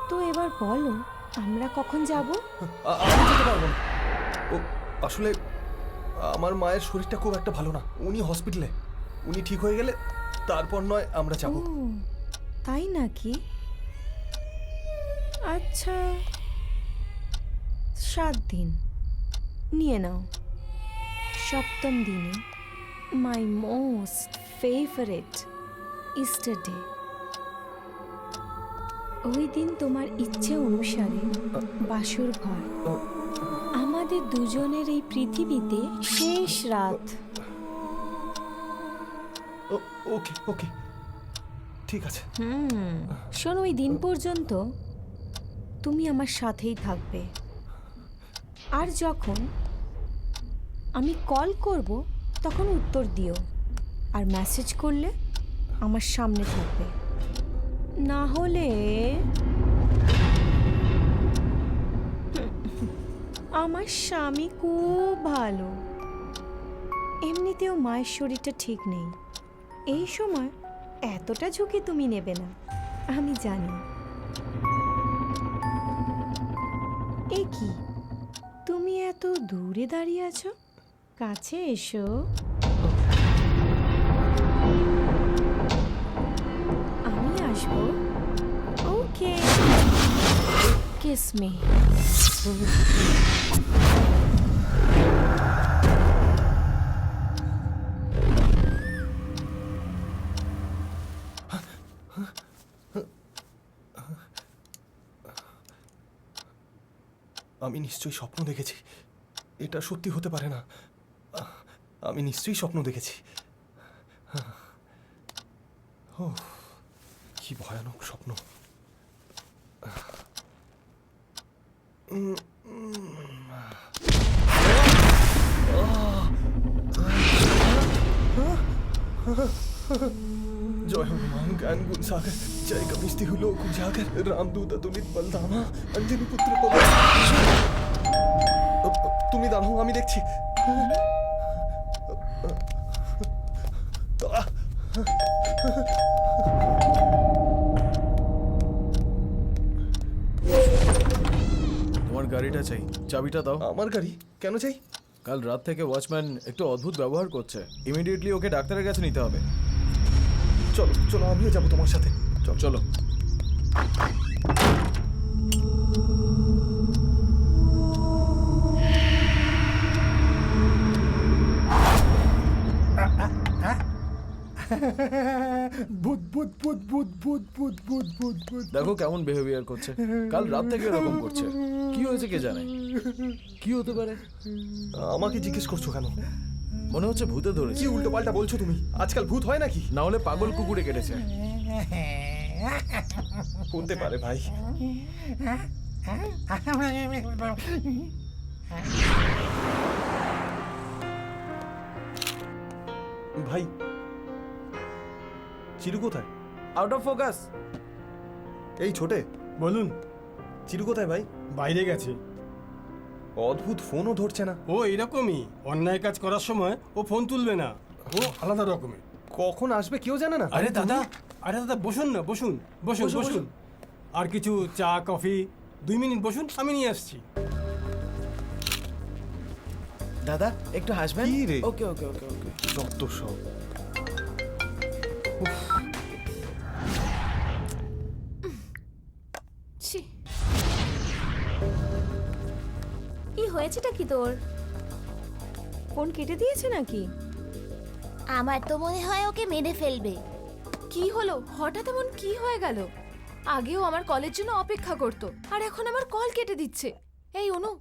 তো এবার বলো আমরা কখন যাব? আমি যেতে পারবো না। ও আসলে আমার মায়ের শরীরটা খুব একটা ভালো না, উনি হসপিটালে। উনি ঠিক হয়ে গেলে তারপর নয় আমরা যাব। ও তাই নাকি? আচ্ছা 7 দিন নিয়ে নাও। সপ্তম দিনে my most favourite Easter day. ওই দিন তোমার ইচ্ছে অনুসারে বাসর ঘর, আমাদের দুজনের এই পৃথিবীতে শেষ রাত। ওকে ওকে ঠিক আছে। শোনো, ওই দিন পর্যন্ত তুমি আমার সাথেই থাকবে। আর যখন আমি কল করব তখন উত্তর দিও, আর মেসেজ করলে আমার সামনে থাকবে। না হলে আমার স্বামী খুব ভালো, এমনিতেও মায়ের শরীরটা ঠিক নেই। এই সময় এতটা ঝুঁকি তুমি নেবে না, আমি জানি। এ কি, তুমি এত দূরে দাঁড়িয়ে আছো? কাছে এসো। আমি আসবো। ওকে, কিস মি। আমি নিশ্চয়ই স্বপ্ন দেখেছি, এটা সত্যি হতে পারে না। আমি নিশ্চয়ই স্বপ্ন দেখেছি। ও কি ভয়ানক স্বপ্ন। जय हनुमान ज्ञान गुण सागर जय कपिस्ति लोक उजागर रामदूत अतुलित बलधामा अंजनी पुत्र पवन। তুমি দাঁড়াও, আমি দেখছি। তোমার গাড়িটা চাই, চাবিটা দাও। আমার গাড়ি কেন চাই? কাল রাত থেকে ওয়াচম্যান একটু অদ্ভুত ব্যবহার করছে, ইমিডিয়েটলি ওকে ডাক্তারের কাছে নিতে হবে। চলো চলো, আমিও যাবো তোমার সাথে। চলো। ভূত ভূত ভূত ভূত ভূত ভূত ভূত ভূত ভূত। দেখো কেমন বিহেভিয়ার করছে, কাল রাত থেকে এরকম করছে। কি হয়েছে কে জানে, কি হতে পারে? আমাকে জিজ্ঞেস করছো কেন? মনে হচ্ছে ভূতে ধরেছে। কি উল্টো পাল্টা বলছো তুমি? আজকাল ভূত হয় নাকি? না হলে পাগল কুকুরে কেটেছে। হতে পারে ভাই। ভাই চিরু কোথায়? Out of focus. এই ছোটে, বলুন। চিরু কোথায় ভাই? বাইরে গেছে। অদ্ভুত, ফোনও ধরছে না। ও এরকমই, অন্যায় কাজ করার সময় ও ফোন তুলবে না, ও আলাদা রকমের। কখন আসবে কেউ জানে না। আরে দাদা বসুন না, বসুন বসুন বসুন, বসুন। আর কিছু চা কফি? 2 মিনিট বসুন, আমি নিয়ে আসছি। দাদা একটু হাসবেন। কি রে? ওকে ওকে ওকে ওকে। যত সব। ছি, কি হয়েছেটা কি তোর? ফোন কেটে দিয়েছে নাকি? আমার তো মনে হয় ওকে মেরে ফেলবে। কি হলো হঠাৎ এমন কি হয়ে গেল? আগেও আমার কলের জন্য অপেক্ষা করত, আর এখন আমার কল কেটে দিচ্ছে। এই অনু,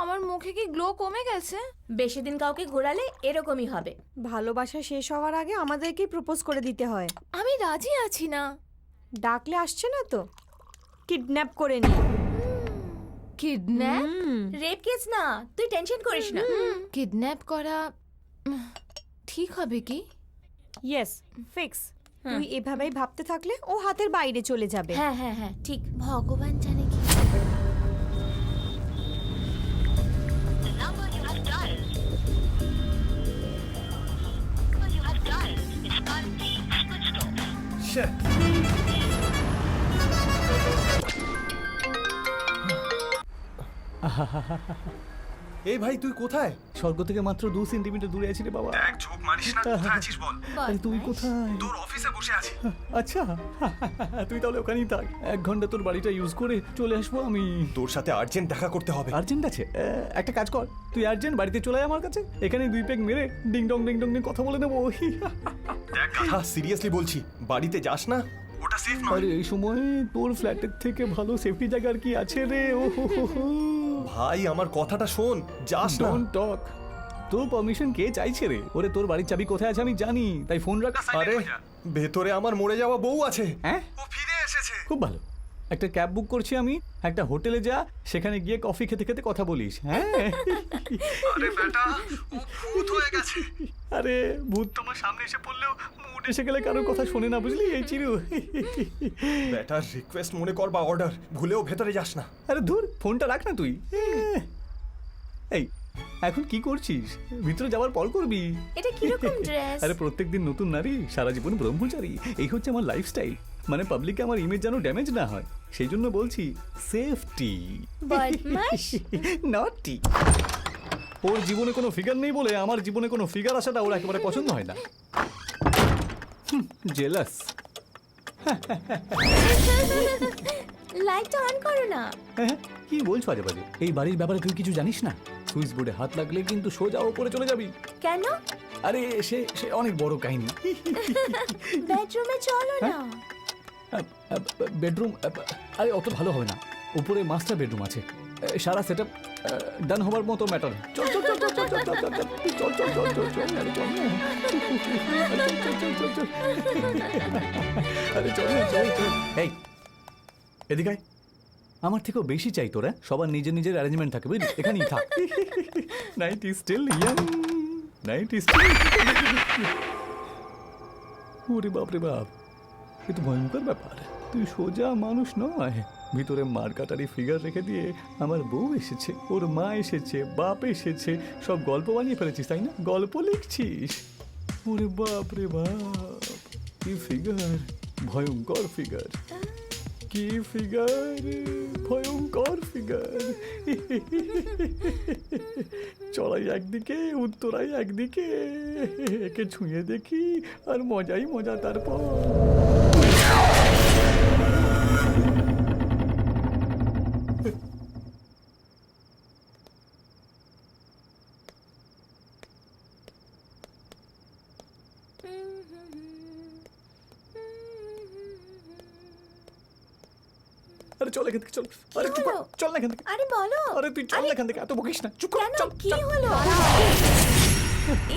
আমার মুখে কি গ্লো কমে গেছে? বেশি দিন কাউকে ঘোরালে এরকমই হবে। ভালোবাসা শেষ হওয়ার আগে আমাদেরকেই প্রপোজ করে দিতে হয়। আমি রাজি আছি না। ডাকলে আসছে না তো কিডন্যাপ করে নি। কিডন্যাপ? রেপ কেস না, তুই টেনশন করিস না। কিডন্যাপ করা ঠিক হবে কি? Yes, fix. তুই এভাবেই ভাবতে থাকলে ও হাতের বাইরে চলে যাবে। হ্যাঁ হ্যাঁ হ্যাঁ ঠিক। ভগবান জানে কি। এই ভাই তুই কোথায়? স্বর্গ থেকে মাত্র 2 সেন্টিমিটার দূরে আছি রে বাবা। এক চোখ মারিস না, কোথায় আছিস বল? আরে তুই কোথায়? তোর অফিসে বসে আছি। আচ্ছা তুই তাহলে ওখানেই থাক, 1 ঘন্টা তোর বাড়িটা ইউজ করে চলে আসবো আমি। তোর সাথে আর্জেন্ট দেখা করতে হবে। আর্জেন্ট আছে? একটা কাজ কর, তুই আর্জেন্ট বাড়িতে চলে আয় আমার কাছে, এখানে 2 পেগ মেরে ডিং ডং নিয়ে কথা বলে নেবো। দেখ হ্যাঁ সিরিয়াসলি বলছি, বাড়িতে যাস না, ওটা সেফ নয়। আরে এই সময় তোর ফ্ল্যাটের থেকে ভালো সেফটি জায়গা আর কি আছে রে? ও ভাই আমার কথাটা শোন, যাস না। Don't talk. তোর পারমিশন কে চাইছে রে? ওরে তোর বাড়ির চাবি কোথায় আছে আমি জানি, তাই ফোন রাখ। আরে ভেতরে আমার মরে যাওয়া বউ আছে। হ্যাঁ, ও ফিরে এসেছে। খুব ভালো। একটা ক্যাব বুক করছি আমি, একটা হোটেলে যা, সেখানে গিয়ে কফি খেতে খেতে কথা বলিস। হ্যাঁ আরে বেটা ও ভূত হয়ে গেছে। আরে ভূত তোমার সামনে এসে পড়লেও মুড এসে গেলে কারোর কথা শোনে না, বুঝলি এই চিরু। বেটার রিকোয়েস্ট মনে কর বা অর্ডার, ভুলেও ভেতরে যাস না। আরে ধুর, ফোনটা রাখ না তুই। এই এখন কি করছিস? ভিতরে যাওয়ার পর করবি। এটা কিরকম ড্রেস? আরে প্রত্যেকদিন নতুন নারী, সারা জীবন ব্রহ্মচারী, এই হচ্ছে আমার লাইফস্টাইল। মানে পাবলিকে আমার ইমেজ যেন ড্যামেজ না হয়, সেই জন্য বলছি সেফটি। বদমাশ। নটি। ওর জীবনে কোনো ফিগার নেই বলে আমার জীবনে কোনো ফিগার আসাটা ওর একেবারে পছন্দ হয় না। জেলাস। লাইটটা অন করো না। হ্যাঁ, কি বলছো আজে বাজে? এই বাড়ির ব্যাপারে তুই কিছু জানিস না? সুইচ বোর্ডে হাত লাগলে কিন্তু সোজা ওপরে চলে যাবি। কেন? আরে সে সে অনেক বড় কাহিনী। বেডরুমে চলো না। বেডরুম? আরে অত ভালো হবে না, উপরে মাস্টার বেডরুম আছে, সারা সেট আপ ডান হবার মতো ম্যাটার। চল চল চল চল চল চল চল চল চল চল চল চল চল আরে চল না। আরে চল না, চল চল। এই এদিকে আয়। আমার থেকেও বেশি চাই তোরা, সবার নিজের নিজের অ্যারেঞ্জমেন্ট থাকে বুঝলি, এখানেই থাক। Night is still young, night is still. ওরে বাপ রে বাপ, এ তো ভয়ঙ্কর ব্যাপার। তুই সোজা মানুষ নয়, ভিতরে মার কাটারি ফিগার রেখে দিয়ে আমার বউ এসেছে, ওর মা এসেছে, বাপ এসেছে, সব গল্প বানিয়ে ফেলেছিস তাই না? গল্প লিখছিস? ওরে বাপ রে বাপ, কি ফিগার, ভয়ঙ্কর ফিগার, কি ফিগার, ভয়ঙ্কর ফিগার। চড়াই একদিকে, উত্তরাই একদিকে, একে ছুঁয়ে দেখি আর মজাই মজা। তারপর আরে চল এখান থেকে, চল। আরে চুপ কর, হলো? চল না এখান থেকে। আরে বলো। আরে তুই চল না এখান থেকে, এত বকিস না, চুপ কর। কেন? চল কি চল। হলো?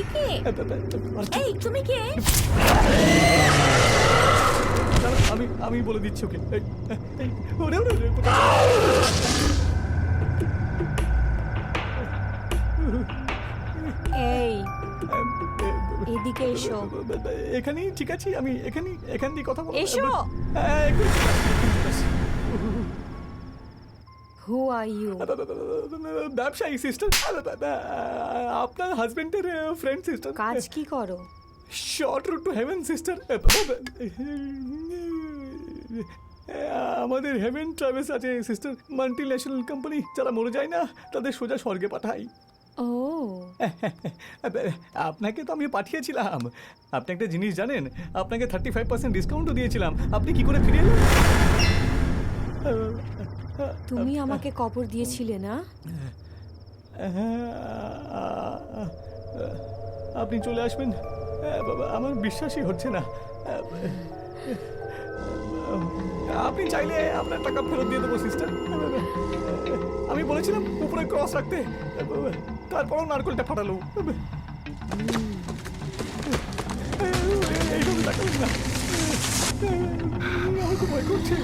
একে? এই তুমি কে? দাঁড়া, আমি বলে দিচ্ছি ওকে। এই, ওরে ওরে ওরে, এই এদিকে এসো। এখানেই ঠিক আছে, আমি এখান দিয়ে কথা বলবো। এসো। হ্যাঁ, হু আর ইউ? ব্যবসায়ী সিস্টার, আপনার হাজবেন্ডের ফ্রেন্ড সিস্টার। কাজ কি করো? Short route to heaven sister. আমাদের হেভেন ট্রাভেলস আছে সিস্টার, মাল্টি ন্যাশনাল কোম্পানি, যারা মরে যায় না তাদের সোজা স্বর্গে পাঠাই। ও আপনাকে তো আমি পাঠিয়েছিলাম। আপনি একটা জিনিস জানেন, আপনাকে 35% ডিসকাউন্টও দিয়েছিলাম, আপনি কি করে ফিরে এলেন? তুমি আমাকে কবর দিয়েছিলে না? আপনি চলে আসবেন বাবা, আমার বিশ্বাসই হচ্ছে না। আপনি চাইলে আপনার টাকা ফেরত দিয়ে দেবো সিস্টার। আমি বলেছিলাম উপরে ক্রস রাখতে, তারপরও নারকেলটা ফাটালো। এইভাবে তাকাবেন না, আমার খুব ভয় করছে।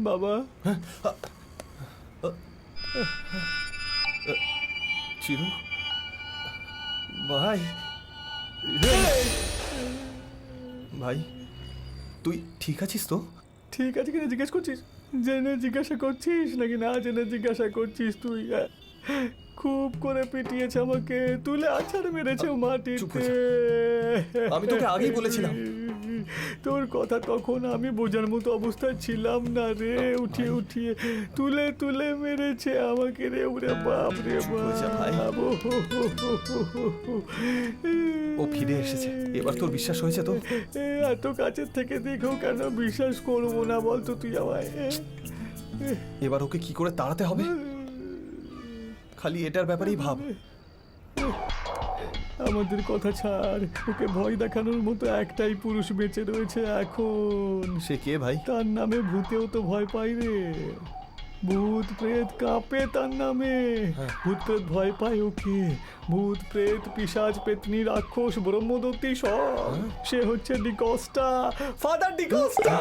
বাবা, চিরু ভাই, ভাই তুই ঠিক আছিস তো? ঠিক আছে কিনা জিজ্ঞেস করছিস? জেনে জিজ্ঞাসা করছিস নাকি না জেনে জিজ্ঞাসা করছিস তুই? খুব করে পিটিয়েছে আমাকে, তুলে আছাড় মেরেছে চুপ মাটিতে। আমি তোকে আগেই বলেছিলাম। তোর কথা তখন আমি বোঝার মতো অবস্থায় ছিলাম না রে। উঠিয়ে উঠিয়ে তুলে তুলে মেরেছে আমাকে রে। ওরে বাপ রে হয়ে যা ভাই। বাপ। ও ফিরে এসেছে, এবার তোর বিশ্বাস হয়েছে তো? এত কাছের থেকে দেখেও কেন বিশ্বাস করবো না বলতো তুই আমায়? এবার ওকে কি করে তাড়াতে হবে, খালি এটার ব্যাপারেই ভাব। আমাদের কথা ছাড়, ওকে ভয় দেখানোর মতো একটাই পুরুষ বেঁচে রয়েছে এখন। সে কে ভাই? তার নামে ভূতেও তো ভয় পাই রে। ভূত প্রেত কাঁপে তার নামে। ভূত প্রেত ভয় পায় ওকে। ভূত প্রেত পিশাচ পেতনি রাক্ষস ব্রহ্মদত্তি সব। সে হচ্ছে ডিকস্টা, ফাদার ডিকস্টা।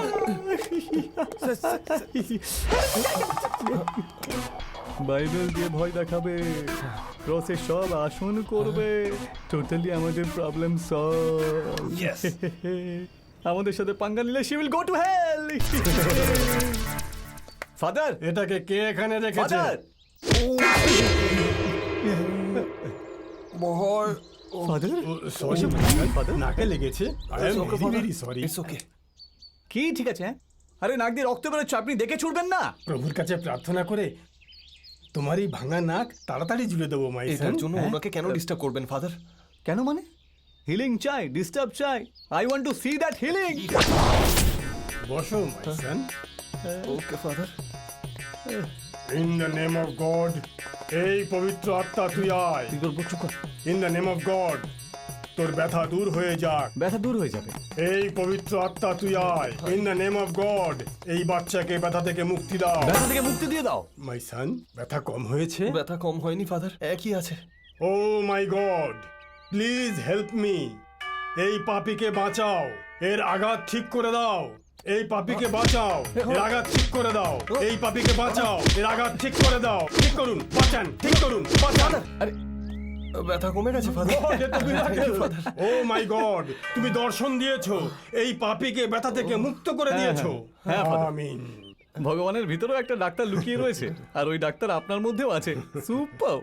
বাইবেল দিয়ে ভয় দেখাবে, ক্রসে সব আসন করবে, টোটালি আমাদের প্রবলেম সলভ। Yes. আমাদের সাথে পাঙ্গা নিলে she will go to hell. Father, এটাকে কে এখানে রেখেছে? ফাদার, ভয়। ফাদার, সরি ফাদার, নাকে লেগেছে। I am very sorry. It's okay. কি ঠিক আছে? আরে নাক দিয়ে রক্ত বেরোচ্ছে, আপনি দেখে ছুটবেন না? প্রভুর কাছে প্রার্থনা করে তোমার এই ভাঙা নাক তাড়াতাড়ি জুড়ে দেবো মাই এটার সন। জন্য ওনাকে কেন ডিস্টার্ব করবেন ফাদার? কেন মানে? হিলিং চাই, ডিস্টার্ব চাই। I want to see that healing. বসো my son. Okay father. In the name of God, এই পবিত্র আত্মা তুই আয়। তুই তোর বচ্চু কর, in the name of God, তোর ব্যথা দূর হয়ে যাক। ব্যথা দূর হয়ে যাবে। এই পবিত্র আত্মা তুই আয়। In the name of God, এই বাচ্চাকে ব্যথা থেকে মুক্তি দাও। ব্যথা থেকে মুক্তি দিয়ে দাও। মাই সন, ব্যথা কম হয়েছে? ব্যথা কম হয়নি ফাদার, একই আছে। ও মাই গড, প্লিজ হেল্প মি। এই পাপীকে বাঁচাও, এর আঘাত ঠিক করে দাও। এই পাপীকে বাঁচাও, এর আঘাত ঠিক করে দাও। এই পাপীকে বাঁচাও, এর আঘাত ঠিক করে দাও। ঠিক করুন, বাঁচান, ঠিক করুন, বাঁচান। আরে ব্যথা কমে গেছে ফাদার। ও মাই গড, তুমি দর্শন দিয়েছো, এই পাপীকে ব্যথা থেকে মুক্ত করে দিয়েছো। হ্যাঁ, Father. আমিন। ভগবানের ভিতরেও একটা ডাক্তার লুকিয়ে রয়েছে, আর ওই ডাক্তার আপনার মধ্যেও আছে। সুপার।